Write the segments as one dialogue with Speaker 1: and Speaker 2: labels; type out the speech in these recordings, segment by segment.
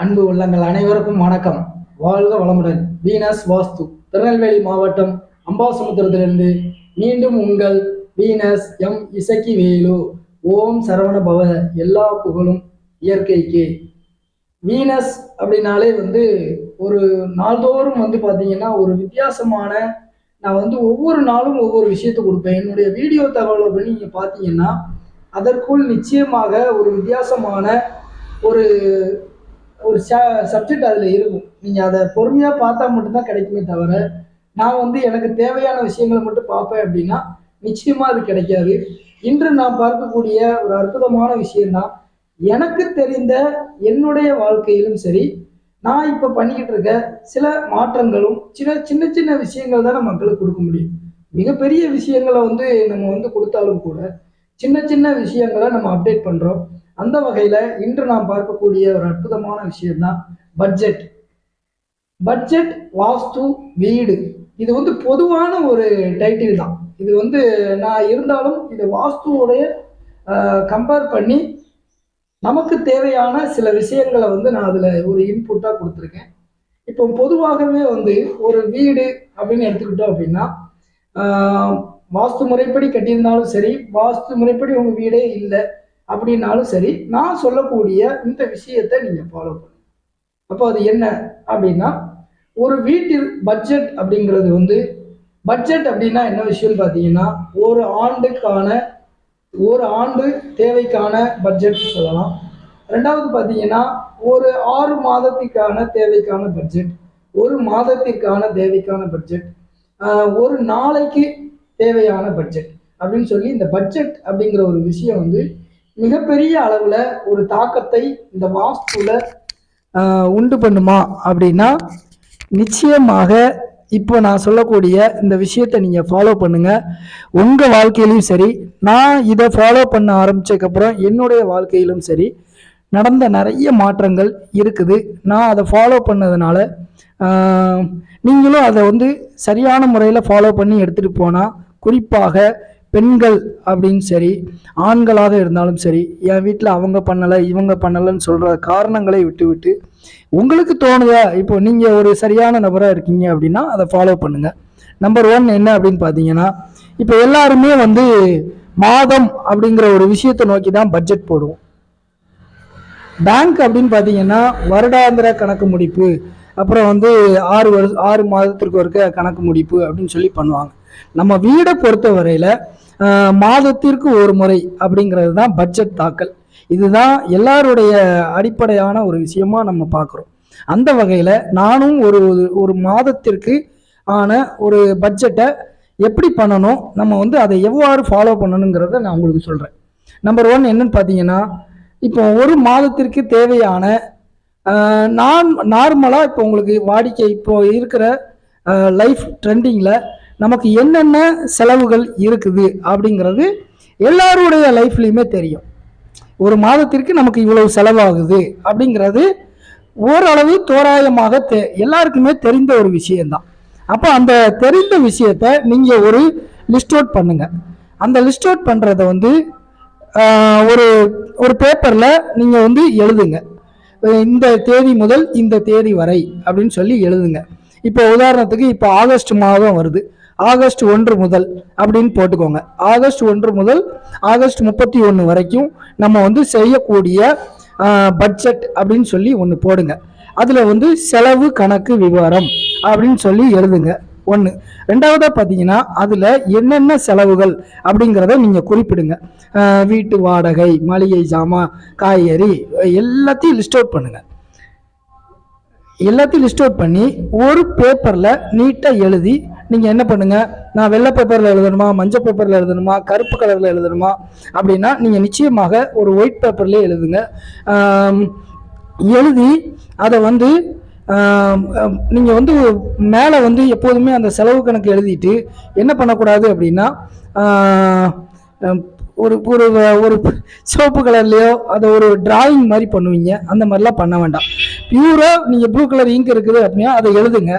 Speaker 1: அன்பு உள்ளங்கள் அனைவருக்கும் வணக்கம். வாழ்க வளமுடன். வீனஸ் வாஸ்து திருநெல்வேலி மாவட்டம் அம்பாசமுத்திரத்திலிருந்து மீண்டும் உங்கள் வீனஸ் இசக்கி வேலு. ஓம் சரவண பவ. எல்லா புகழும் இயற்கைக்கு. வீனஸ் அப்படின்னாலே ஒரு நாள்தோறும் பார்த்தீங்கன்னா ஒரு வித்தியாசமான, நான் ஒவ்வொரு நாளும் ஒவ்வொரு விஷயத்தை கொடுப்பேன். என்னுடைய வீடியோ தகவலை பண்ணி நீங்கள் பார்த்தீங்கன்னா அதற்குள் நிச்சயமாக ஒரு வித்தியாசமான ஒரு ஒரு சப்ஜெக்ட் அதில் இருக்கும். நீங்கள் அதை பொறுமையாக பார்த்தா மட்டும்தான் கிடைக்குமே தவிர, நான் எனக்கு தேவையான விஷயங்களை மட்டும் பார்ப்பேன் அப்படின்னா நிச்சயமாக அது கிடைக்காது. இன்று நான் பார்க்கக்கூடிய ஒரு அற்புதமான விஷயம்தான், எனக்கு தெரிந்த என்னுடைய வாழ்க்கையிலும் சரி, நான் இப்போ பண்ணிக்கிட்டு இருக்க சில மாற்றங்களும் சின்ன சின்ன விஷயங்கள் தான் மக்களுக்கு கொடுக்க முடியும். மிகப்பெரிய விஷயங்களை நம்ம கொடுத்தாலும் கூட சின்ன சின்ன விஷயங்களை நம்ம அப்டேட் பண்ணுறோம். அந்த வகையில் இன்று நாம் பார்க்கக்கூடிய ஒரு அற்புதமான விஷயம்தான் பட்ஜெட். பட்ஜெட் வாஸ்து வீடு. இது பொதுவான ஒரு டைட்டில் தான். இது நான் இருந்தாலும் இதை வாஸ்துவோடைய கம்பேர் பண்ணி நமக்கு தேவையான சில விஷயங்களை நான் அதில் ஒரு இன்புட்டாக கொடுத்துருக்கேன். இப்போ பொதுவாகவே ஒரு வீடு அப்படின்னு எடுத்துக்கிட்டோம் அப்படின்னா, வாஸ்து முறைப்படி கட்டியிருந்தாலும் சரி, வாஸ்து முறைப்படி உங்கள் வீடே இல்லை அப்படின்னாலும் சரி, நான் சொல்லக்கூடிய இந்த விஷயத்தை நீங்கள் ஃபாலோ பண்ணுங்க. அப்போ அது என்ன அப்படின்னா, ஒரு வீட்டில் பட்ஜெட் அப்படிங்கிறது பட்ஜெட் அப்படின்னா என்ன விஷயம்னு பார்த்தீங்கன்னா, ஒரு ஆண்டு தேவைக்கான பட்ஜெட் சொல்லலாம். ரெண்டாவது பார்த்தீங்கன்னா ஒரு 6 மாதத்திற்கான தேவைக்கான பட்ஜெட், ஒரு மாதத்திற்கான தேவைக்கான பட்ஜெட், ஒரு நாளைக்கு தேவையான பட்ஜெட் அப்படின்னு சொல்லி இந்த பட்ஜெட் அப்படிங்கிற ஒரு விஷயம் மிகப்பெரிய அளவில் ஒரு தாக்கத்தை இந்த வாஸ்துல உண்டு பண்ணுமா அப்படின்னா, நிச்சயமாக இப்போ நான் சொல்லக்கூடிய இந்த விஷயத்தை நீங்கள் ஃபாலோ பண்ணுங்கள். உங்கள் வாழ்க்கையிலும் சரி, நான் இதை ஃபாலோ பண்ண ஆரம்பித்ததுக்கப்புறம் என்னுடைய வாழ்க்கையிலும் சரி நடந்த நிறைய மாற்றங்கள் இருக்குது. நான் அதை ஃபாலோ பண்ணதுனால நீங்களும் அதை சரியான முறையில் ஃபாலோ பண்ணி எடுத்துகிட்டு போனால், குறிப்பாக பெண்கள் அப்படின்னு சரி, ஆண்களாக இருந்தாலும் சரி, என் வீட்டில் அவங்க பண்ணலை இவங்க பண்ணலைன்னு சொல்கிற காரணங்களை விட்டு உங்களுக்கு தோணுதா, இப்போ நீங்கள் ஒரு சரியான நபராக இருக்கீங்க அப்படின்னா அதை ஃபாலோ பண்ணுங்கள். நம்பர் 1 என்ன அப்படின்னு பார்த்தீங்கன்னா, இப்போ எல்லாருமே மாதம் அப்படிங்கிற ஒரு விஷயத்தை நோக்கி தான் பட்ஜெட் போடுவோம். பேங்க் அப்படின்னு பார்த்தீங்கன்னா வருடாந்திர கணக்கு முடிப்பு, அப்புறம் 6 மாதத்திற்கு ஒருக்க கணக்கு முடிப்பு அப்படின்னு சொல்லி பண்ணுவாங்க. நம்ம வீடை பொறுத்த வரையில் மாதத்திற்கு ஒரு முறை அப்படிங்கிறது தான் பட்ஜெட் தாக்கல். இதுதான் எல்லாருடைய அடிப்படையான ஒரு விஷயமா நம்ம பார்க்குறோம். அந்த வகையில் நானும் ஒரு மாதத்திற்கு ஆன ஒரு பட்ஜெட்டை எப்படி பண்ணணும், நம்ம அதை எவ்வாறு ஃபாலோ பண்ணணுங்கிறத நான் உங்களுக்கு சொல்கிறேன். நம்பர் 1 என்னன்னு பார்த்தீங்கன்னா, இப்போ ஒரு மாதத்திற்கு தேவையான நார்மலாக இப்போ உங்களுக்கு வாடிக்கை இப்போ இருக்கிற லைஃப் ட்ரெண்டிங்கில் நமக்கு என்னென்ன செலவுகள் இருக்குது அப்படிங்கிறது எல்லாருடைய லைஃப்லையுமே தெரியும். ஒரு மாதத்திற்கு நமக்கு இவ்வளவு செலவாகுது அப்படிங்கிறது ஓரளவு தோராயமாக எல்லாருக்குமே தெரிந்த ஒரு விஷயம்தான். அப்போ அந்த தெரிந்த விஷயத்தை நீங்கள் ஒரு லிஸ்ட் அவுட் பண்ணுங்க. அந்த லிஸ்ட் அவுட் பண்ணுறதை ஒரு பேப்பரில் நீங்கள் எழுதுங்க. இந்த தேதி முதல் இந்த தேதி வரை அப்படின்னு சொல்லி எழுதுங்க. இப்போ உதாரணத்துக்கு இப்போ ஆகஸ்ட் மாதம் வருது, ஆகஸ்ட் 1 முதல் அப்படின்னு போட்டுக்கோங்க. ஆகஸ்ட் 1 முதல் ஆகஸ்ட் 31 வரைக்கும் நம்ம செய்யக்கூடிய பட்ஜெட் அப்படின்னு சொல்லி ஒன்று போடுங்க. அதில் செலவு கணக்கு விவரம் அப்படின்னு சொல்லி எழுதுங்க. 1. ரெண்டாவதாக பார்த்தீங்கன்னா, அதில் என்னென்ன செலவுகள் அப்படிங்கிறத நீங்கள் குறிப்பிடுங்க. வீட்டு வாடகை, மளிகை ஜாமான், காய்கறி எல்லாத்தையும் லிஸ்ட் அவுட் பண்ணுங்கள். எல்லாத்தையும் லிஸ்ட் அவுட் பண்ணி ஒரு பேப்பரில் நீட்டாக எழுதி நீங்கள் என்ன பண்ணுங்கள், நான் வெள்ளை பேப்பரில் எழுதணுமா, மஞ்சள் பேப்பரில் எழுதணுமா, கருப்பு கலரில் எழுதணுமா அப்படின்னா நீங்கள் நிச்சயமாக ஒரு ஒயிட் பேப்பர்லேயே எழுதுங்க. எழுதி அதை நீங்கள் மேலே எப்போதுமே அந்த செலவு கணக்கு எழுதிட்டு என்ன பண்ணக்கூடாது அப்படின்னா, ஒரு ஒரு ஒரு சிவப்பு கலர்லேயோ அதை ஒரு டிராயிங் மாதிரி பண்ணுவீங்க, அந்த மாதிரிலாம் பண்ண வேண்டாம். பியூராக நீங்கள் ப்ளூ கலர் இங்க் இருக்குது அப்படின்னா அதை எழுதுங்க.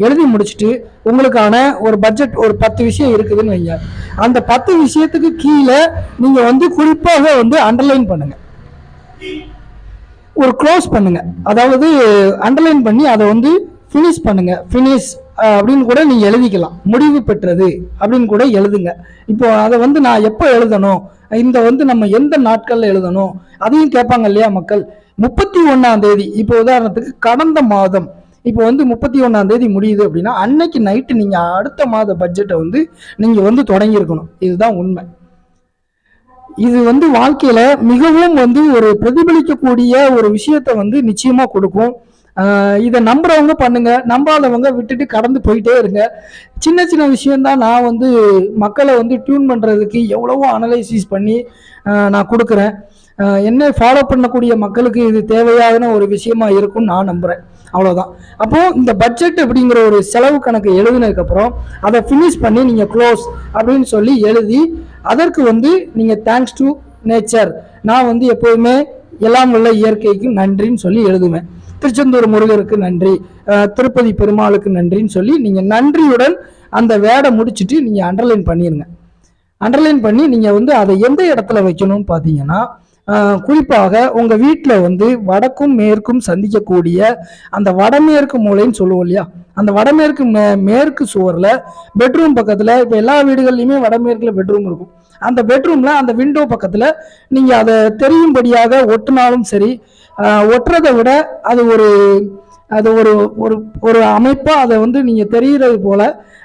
Speaker 1: எழுதி முடிச்சுட்டு உங்களுக்கான ஒரு பட்ஜெட் ஒரு 10 விஷயம் இருக்குதுன்னு வைங்க. அந்த 10 விஷயத்துக்கு கீழே நீங்கள் குறிப்பாக அண்டர்லைன் பண்ணுங்க. ஒரு க்ளோஸ் பண்ணுங்க, அதாவது அண்டர்லைன் பண்ணி அதை வந்து ஃபினிஷ் பண்ணுங்க. ஃபினிஷ் அப்படின்னு கூட நீங்க எழுதிக்கலாம். முடிவு பெற்றது அப்படின்னு கூட எழுதுங்க. இப்போ அதை வந்து நான் எப்போ எழுதணும், இந்த வந்து நம்ம எந்த நாட்கள்ல எழுதணும் அதையும் கேட்பாங்க இல்லையா மக்கள். 31ஆம் தேதி, இப்போ உதாரணத்துக்கு கடந்த மாதம் இப்போ வந்து 31ஆம் தேதி முடியுது அப்படின்னா அன்னைக்கு நைட்டு நீங்க அடுத்த மாத பட்ஜெட்டை வந்து நீங்க வந்து தொடங்கி இருக்கணும். இதுதான் உண்மை. இது வந்து வாழ்க்கையில மிகவும் வந்து ஒரு பிரதிபலிக்கக்கூடிய ஒரு விஷயத்த வந்து நிச்சயமா கொடுக்கும். இதை நம்புறவங்க பண்ணுங்க, நம்பாதவங்க விட்டுட்டு கடந்து போயிட்டே இருங்க. சின்ன சின்ன விஷயம்தான் நான் வந்து மக்களை வந்து டியூன் பண்றதுக்கு எவ்வளவோ அனலைசிஸ் பண்ணி நான் கொடுக்குறேன். என்ன ஃபாலோ பண்ணக்கூடிய மக்களுக்கு இது தேவையான ஒரு விஷயமா இருக்கும்னு நான் நம்புறேன். அவ்வளோதான். அப்போ இந்த பட்ஜெட் அப்படிங்கிற ஒரு செலவு கணக்கு எழுதினதுக்கு அப்புறம் அதை ஃபினிஷ் பண்ணி நீங்க க்ளோஸ் அப்படின்னு சொல்லி எழுதி அதற்கு வந்து நீங்க தேங்க்ஸ் டு நேச்சர், நான் வந்து எப்போதுமே எல்லாம் உள்ள இயற்கைக்கு நன்றின்னு சொல்லி எழுதுவேன். திருச்செந்தூர் முருகருக்கு நன்றி, திருப்பதி பெருமாளுக்கு நன்றின்னு சொல்லி நீங்க நன்றியுடன் அந்த வேடை முடிச்சுட்டு நீங்க அண்டர்லைன் பண்ணிருங்க. அண்டர்லைன் பண்ணி நீங்க வந்து அதை எந்த இடத்துல வைக்கணும்னு பார்த்தீங்கன்னா, குறிப்பாக உங்க வீட்டில் வந்து வடக்கும் மேற்கும் சந்திக்கக்கூடிய அந்த வடமேற்கு மூலைன்னு சொல்லுவோம் இல்லையா, அந்த வடமேற்கு மேற்கு சுவரில் பெட்ரூம் பக்கத்தில், இப்போ எல்லா வீடுகள்லையுமே வடமேற்குல பெட்ரூம் இருக்கும். அந்த பெட்ரூம்ல அந்த விண்டோ பக்கத்தில் நீங்க அதை தெரியும்படியாக ஒட்டினாலும் சரி, ஒட்டுறதை விட அது ஒரு அது ஒரு ஒரு ஒரு அமைப்பாக அதை வந்து நீங்க தெரிகிறது போல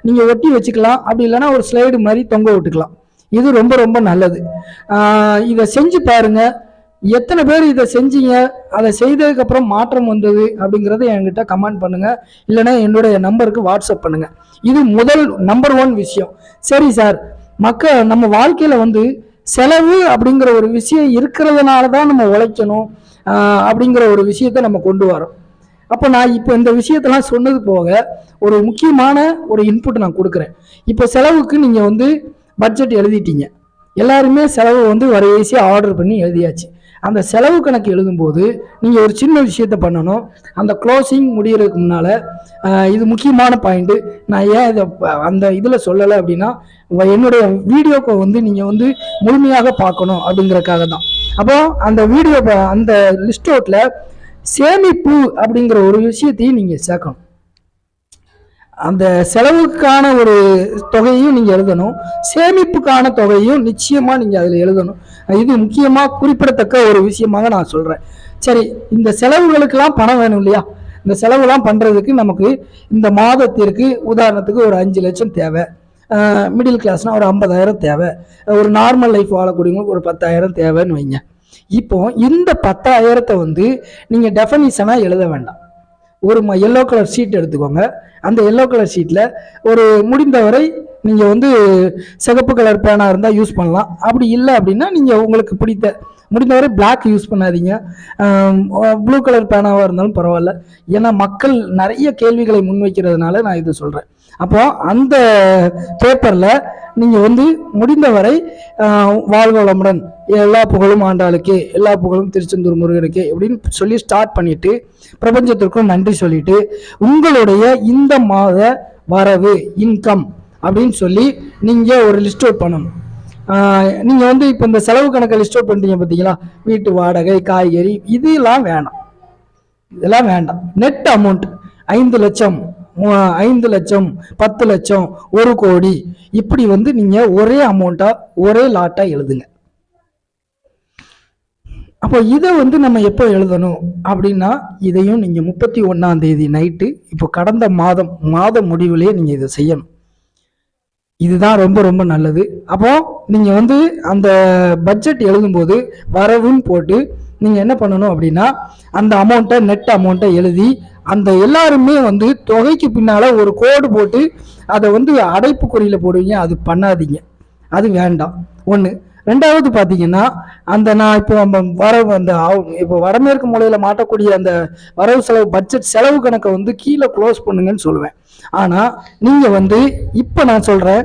Speaker 1: நீங்க ஒட்டி வச்சுக்கலாம். அப்படி இல்லைன்னா ஒரு ஸ்லைடு மாதிரி தொங்க விட்டுக்கலாம். இது ரொம்ப ரொம்ப நல்லது. இதை செஞ்சு பாருங்க. எத்தனை பேர் இதை செஞ்சீங்க, அதை செய்ததுக்கு அப்புறம் மாற்றம் வந்தது அப்படிங்கிறத என்கிட்ட கமெண்ட் பண்ணுங்க, இல்லைன்னா என்னுடைய நம்பருக்கு வாட்ஸ்அப் பண்ணுங்க. இது முதல் நம்பர் 1 விஷயம். சரி சார், நம்ம வாழ்க்கையில வந்து செலவு அப்படிங்கிற ஒரு விஷயம் இருக்கிறதுனால தான் நம்ம உழைக்கணும் அப்படிங்கிற ஒரு விஷயத்த நம்ம கொண்டு வரோம். அப்போ நான் இப்போ இந்த விஷயத்தெல்லாம் சொன்னது போக ஒரு முக்கியமான ஒரு இன்புட் நான் கொடுக்குறேன். இப்போ செலவுக்கு நீங்கள் வந்து பட்ஜெட் எழுதிட்டீங்க, எல்லாருமே செலவு வந்து வரிசையாக ஆர்டர் பண்ணி எழுதியாச்சு. அந்த செலவு கணக்கு எழுதும்போது நீங்கள் ஒரு சின்ன விஷயத்த பண்ணணும். அந்த க்ளோசிங் முடிகிறதுக்கு முன்னால் இது முக்கியமான பாயிண்ட்டு. நான் ஏன் இதை அந்த இதில் சொல்லலை அப்படின்னா, என்னுடைய வீடியோக்கு வந்து நீங்கள் வந்து முழுமையாக பார்க்கணும் அப்படிங்கிறதுக்காக தான். அப்போ அந்த வீடியோ அந்த லிஸ்ட் அவுட்டில் சேமிப்பு அப்படிங்கிற ஒரு விஷயத்தையும் நீங்கள் சேர்க்கணும். அந்த செலவுக்கான ஒரு தொகையும் நீங்கள் எழுதணும், சேமிப்புக்கான தொகையும் நிச்சயமாக நீங்கள் அதில் எழுதணும். இது முக்கியமாக குறிப்பிடத்தக்க ஒரு விஷயமாக நான் சொல்கிறேன். சரி, இந்த செலவுகளுக்கெல்லாம் பணம் வேணும் இல்லையா? இந்த செலவுலாம் பண்ணுறதுக்கு நமக்கு இந்த மாதத்திற்கு உதாரணத்துக்கு ஒரு 5 லட்சம் தேவை. மிடில் கிளாஸ்னால் ஒரு 50,000 தேவை. ஒரு நார்மல் லைஃப் வாழக்கூடியவங்களுக்கு ஒரு 10,000 தேவைன்னு வைங்க. இப்போ இந்த 10,000 வந்து நீங்கள் டெஃபனிஷனாக எழுத வேண்டாம். ஒரு எல்லோ கலர் ஷீட் எடுத்துக்கோங்க. அந்த எல்லோ கலர் ஷீட்டில் ஒரு முடிந்தவரை நீங்கள் வந்து சிகப்பு கலர் பேனா இருந்தால் யூஸ் பண்ணலாம். அப்படி இல்லை அப்படின்னா நீங்கள் உங்களுக்கு முடிந்தவரை பிளாக் யூஸ் பண்ணாதீங்க. ப்ளூ கலர் பேனாவாக இருந்தாலும் பரவாயில்ல. ஏன்னா மக்கள் நிறைய கேள்விகளை முன்வைக்கிறதுனால நான் இது சொல்கிறேன். அப்போ அந்த பேப்பரில் நீங்கள் வந்து முடிந்தவரை வாழ்க வளமுடன், எல்லா புகழும் ஆண்டாளுக்கு, எல்லா புகழும் திருச்செந்தூர் முருகனுக்கு அப்படின்னு சொல்லி ஸ்டார்ட் பண்ணிட்டு பிரபஞ்சத்திற்கும் நன்றி சொல்லிட்டு உங்களுடைய இந்த மாத வரவு இன்கம் அப்படின்னு சொல்லி நீங்கள் ஒரு லிஸ்ட் அவுட் பண்ணணும். நீங்கள் வந்து இப்போ இந்த செலவு கணக்கை லிஸ்ட் அவுட் பண்ணிட்டீங்க பார்த்தீங்களா, வீட்டு வாடகை, காய்கறி, இதெல்லாம் வேணாம். இதெல்லாம் வேண்டாம். நெட் அமௌண்ட் 5 லட்சம், 5 லட்சம், 10 லட்சம், 1 கோடி, இப்படி வந்து நீங்கள் ஒரே அமௌண்ட்டாக ஒரே லாட்டாக எழுதுங்க. அப்போ இதை வந்து நம்ம எப்போ எழுதணும் அப்படின்னா, இதையும் நீங்கள் 31ஆம் தேதி நைட்டு, இப்போ கடந்த மாத முடிவுலேயே நீங்கள் இதை செய்யணும். இதுதான் ரொம்ப ரொம்ப நல்லது. அப்போ நீங்கள் வந்து அந்த பட்ஜெட் எழுதும்போது வரவுன்னு போட்டு நீங்கள் என்ன பண்ணணும் அப்படின்னா, அந்த அமௌண்ட்டை, நெட் அமௌண்ட்டை எழுதி அந்த எல்லாருமே வந்து தொகைக்கு பின்னால் ஒரு கோடு போட்டு அதை வந்து அடைப்புக்குறியில் போடுவீங்க. அது பண்ணாதீங்க, அது வேண்டாம். ஒன்று. ரெண்டாவது பார்த்தீங்கன்னா, அந்த நான் இப்போ வரவு இப்போ வடமேற்கு மூலையில் மாட்டக்கூடிய அந்த வரவு செலவு பட்ஜெட் செலவு கணக்கை வந்து கீழே க்ளோஸ் பண்ணுங்கன்னு சொல்லுவேன். ஆனால் நீங்கள் வந்து இப்போ நான் சொல்கிறேன்,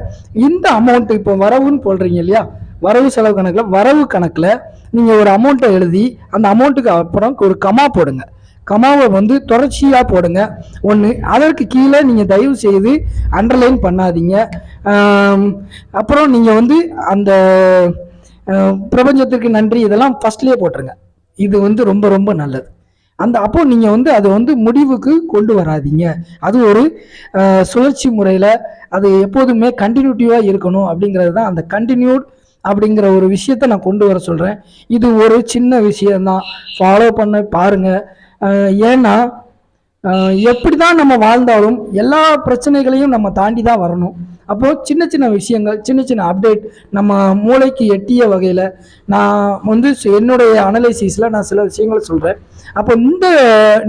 Speaker 1: இந்த அமௌண்ட்டு இப்போ வரவுன்னு போடுறீங்க இல்லையா, வரவு செலவு கணக்கில், வரவு கணக்கில் நீங்கள் ஒரு அமௌண்ட்டை எழுதி அந்த அமௌண்ட்டுக்கு அப்புறம் ஒரு கமா போடுங்க. கமாவை வந்து தொடர்ச்சியாக போடுங்க. ஒன்று. அதற்கு கீழே நீங்கள் தயவு செய்து அண்டர்லைன் பண்ணாதீங்க. அப்புறம் நீங்கள் வந்து அந்த பிரபஞ்சத்திற்கு நன்றி இதெல்லாம் ஃபர்ஸ்ட்லேயே போட்டுருங்க. இது வந்து ரொம்ப ரொம்ப நல்லது. அப்போ நீங்கள் வந்து அதை வந்து முடிவுக்கு கொண்டு வராதீங்க. அது ஒரு சுழற்சி முறையில் அது எப்போதுமே கண்டினியூட்டிவாக இருக்கணும் அப்படிங்கிறது தான். அந்த கண்டினியூட் அப்படிங்கிற ஒரு விஷயத்த நான் கொண்டு வர சொல்கிறேன். இது ஒரு சின்ன விஷயம்தான், ஃபாலோ பண்ண பாருங்கள். ஏன்னா எப்படி தான் நம்ம வாழ்ந்தாலும் எல்லா பிரச்சனைகளையும் நம்ம தாண்டி தான் வரணும். அப்போது சின்ன சின்ன விஷயங்கள், சின்ன சின்ன அப்டேட் நம்ம மூளைக்கு எட்டிய வகையில் நான் வந்து என்னுடைய அனலைசிஸில் நான் சில விஷயங்களை சொல்கிறேன். அப்போ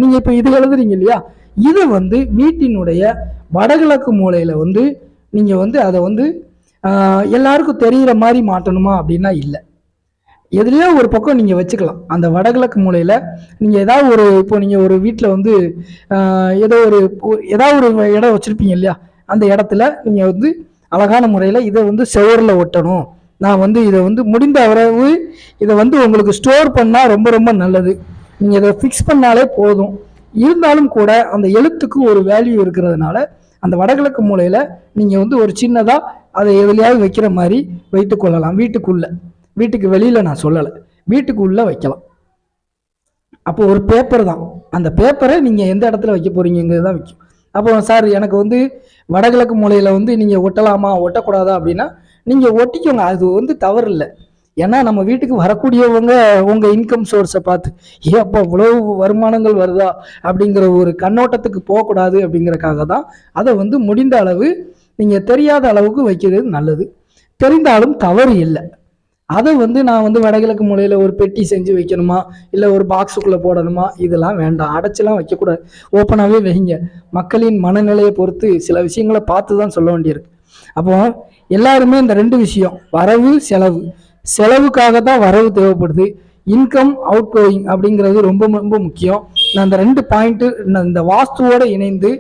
Speaker 1: நீங்கள் இப்போ இது எழுதுறீங்க இல்லையா, இதை வந்து வீட்டினுடைய வடகிழக்கு மூலையில் வந்து நீங்கள் வந்து அதை வந்து எல்லாருக்கும் தெரிகிற மாதிரி மாற்றணுமா அப்படின்னா இல்லை. எதுலையோ ஒரு பக்கம் நீங்கள் வச்சுக்கலாம். அந்த வடகிழக்கு மூலையில் நீங்கள் ஏதாவது ஒரு, இப்போ நீங்கள் ஒரு வீட்டில் வந்து ஏதாவது ஒரு இடம் வச்சுருப்பீங்க இல்லையா, அந்த இடத்துல நீங்கள் வந்து அழகான முறையில் இதை வந்து செவரில் ஒட்டணும். நான் வந்து இதை வந்து முடிந்த அளவு இதை வந்து உங்களுக்கு ஸ்டோர் பண்ணால் ரொம்ப ரொம்ப நல்லது. நீங்கள் இதை ஃபிக்ஸ் பண்ணாலே போதும். இருந்தாலும் கூட அந்த எழுத்துக்கு ஒரு வேல்யூ இருக்கிறதுனால அந்த வடகிழக்கு மூலையில் நீங்கள் வந்து ஒரு சின்னதாக அதை எதுலையாவது வைக்கிற மாதிரி வைத்து கொள்ளலாம். வீட்டுக்கு வெளியில் நான் சொல்லலை, வீட்டுக்குள்ளே வைக்கலாம். அப்போ ஒரு பேப்பர் தான், அந்த பேப்பரை நீங்கள் எந்த இடத்துல வைக்க போகிறீங்கிறது தான் வைக்கும். அப்போ சார் எனக்கு வந்து வடகிழக்கு மூலையில் வந்து நீங்கள் ஒட்டலாமா ஒட்டக்கூடாதா அப்படின்னா நீங்கள் ஒட்டிக்கோங்க, அது வந்து தவறு இல்லை. ஏன்னா நம்ம வீட்டுக்கு வரக்கூடியவங்க உங்கள் இன்கம் சோர்ஸை பார்த்து அப்போ இவ்வளவு வருமானங்கள் வருதா அப்படிங்கிற ஒரு கண்ணோட்டத்துக்கு போகக்கூடாது. அப்படிங்கிறக்காக தான் அதை வந்து முடிந்த அளவு நீங்கள் தெரியாத அளவுக்கு வைக்கிறது நல்லது. தெரிந்தாலும் தவறு இல்லை. அதை வந்து நான் வந்து வடகிழக்கு மூலையில் ஒரு பெட்டி செஞ்சு வைக்கணுமா, இல்லை ஒரு பாக்ஸுக்குள்ளே போடணுமா, இதெல்லாம் வேண்டாம். அடைச்செல்லாம் வைக்கக்கூடாது, ஓப்பனாகவே வைங்க. மக்களின் மனநிலையை பொறுத்து சில விஷயங்களை பார்த்து தான் சொல்ல வேண்டியிருக்கு. அப்போ எல்லாருமே இந்த ரெண்டு விஷயம், வரவு செலவு, செலவுக்காக தான் வரவு தேவைப்படுது, இன்கம் அவுட் கோயிங் அப்படிங்கிறது ரொம்ப ரொம்ப முக்கியம். நான் இந்த ரெண்டு பாயிண்ட்டு இந்த வாஸ்துவோடு இணைந்து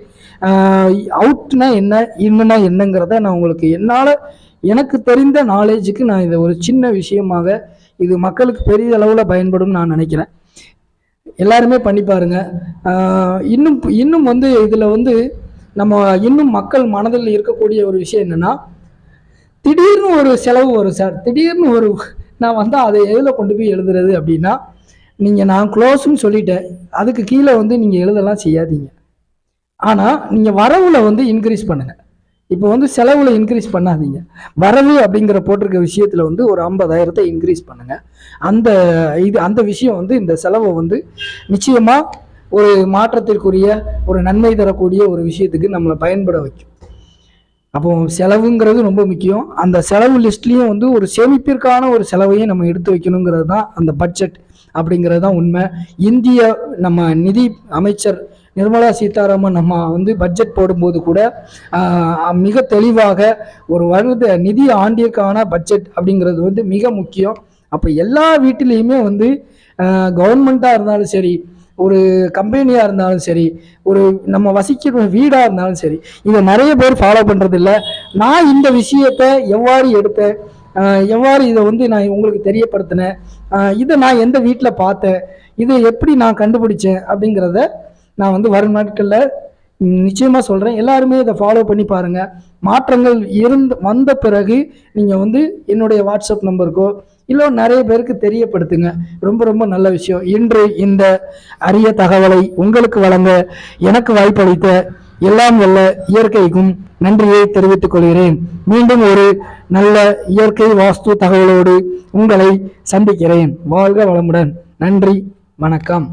Speaker 1: அவுட்னா என்ன, இன்னுனா என்னங்கிறத நான் உங்களுக்கு எனக்கு தெரிந்த நாலேஜுக்கு நான் இதை ஒரு சின்ன விஷயமாக இது மக்களுக்கு பெரிய அளவில் பயன்படும் நான் நினைக்கிறேன். எல்லாருமே பண்ணி பாருங்க. இன்னும் வந்து இதில் வந்து நம்ம இன்னும் மக்கள் மனதில் இருக்கக்கூடிய ஒரு விஷயம் என்னன்னா, திடீர்னு ஒரு செலவு வரும் சார், திடீர்னு ஒரு நான் வந்து அதை எதில் கொண்டு போய் எழுதுறது அப்படின்னா, நான் க்ளோஸ்ன்னு சொல்லிட்டேன், அதுக்கு கீழே வந்து நீங்கள் எழுதலாம் செய்யாதீங்க. ஆனால் நீங்கள் வரவுல வந்து இன்க்ரீஸ் பண்ணுங்கள். இப்போ வந்து செலவுல இன்க்ரீஸ் பண்ணாதீங்க. வரவு அப்படிங்கிற போட்டிருக்க விஷயத்துல வந்து ஒரு 50,000 இன்க்ரீஸ் பண்ணுங்க. அந்த விஷயம் வந்து இந்த செலவை வந்து நிச்சயமா ஒரு மாற்றத்திற்குரிய ஒரு நன்மை தரக்கூடிய ஒரு விஷயத்துக்கு நம்மளை பயன்பட வைக்கும். அப்போ செலவுங்கிறது ரொம்ப முக்கியம். அந்த செலவு லிஸ்ட்லேயும் வந்து ஒரு சேமிப்பிற்கான ஒரு செலவையும் நம்ம எடுத்து வைக்கணுங்கிறது தான் அந்த பட்ஜெட் அப்படிங்கிறது தான் உண்மை. இந்திய நம்ம நிதி அமைச்சர் நிர்மலா சீதாராமன் நம்ம வந்து பட்ஜெட் போடும்போது கூட மிக தெளிவாக ஒரு நிதி ஆண்டிற்கான பட்ஜெட் அப்படிங்கிறது வந்து மிக முக்கியம். அப்போ எல்லா வீட்டிலையுமே வந்து கவர்மெண்ட்டாக இருந்தாலும் சரி, ஒரு கம்பெனியாக இருந்தாலும் சரி, ஒரு நம்ம வசிக்கிற வீடாக இருந்தாலும் சரி, இதை நிறைய பேர் ஃபாலோ பண்ணுறது இல்லை. நான் இந்த விஷயத்தை எவ்வாறு எடுத்தேன், எவ்வாறு இதை வந்து நான் உங்களுக்கு தெரியப்படுத்தினேன், இதை நான் எந்த வீட்டில் பார்த்தேன், இதை எப்படி நான் கண்டுபிடிச்சேன் அப்படிங்கிறத நான் வந்து வரும் நாட்களில் நிச்சயமாக சொல்கிறேன். எல்லாருமே இதை ஃபாலோ பண்ணி பாருங்கள். மாற்றங்கள் வந்த பிறகு நீங்கள் வந்து என்னுடைய வாட்ஸ்அப் நம்பருக்கோ இல்லை நிறைய பேருக்கு தெரியப்படுத்துங்க. ரொம்ப ரொம்ப நல்ல விஷயம். இன்று இந்த அரிய தகவலை உங்களுக்கு வழங்க எனக்கு வாய்ப்பளித்த எல்லாம் வல்ல இயற்கைக்கும் நன்றியை தெரிவித்துக் கொள்கிறேன். மீண்டும் ஒரு நல்ல இயற்கை வாஸ்து தகவலோடு உங்களை சந்திக்கிறேன். வாழ்க வளமுடன். நன்றி, வணக்கம்.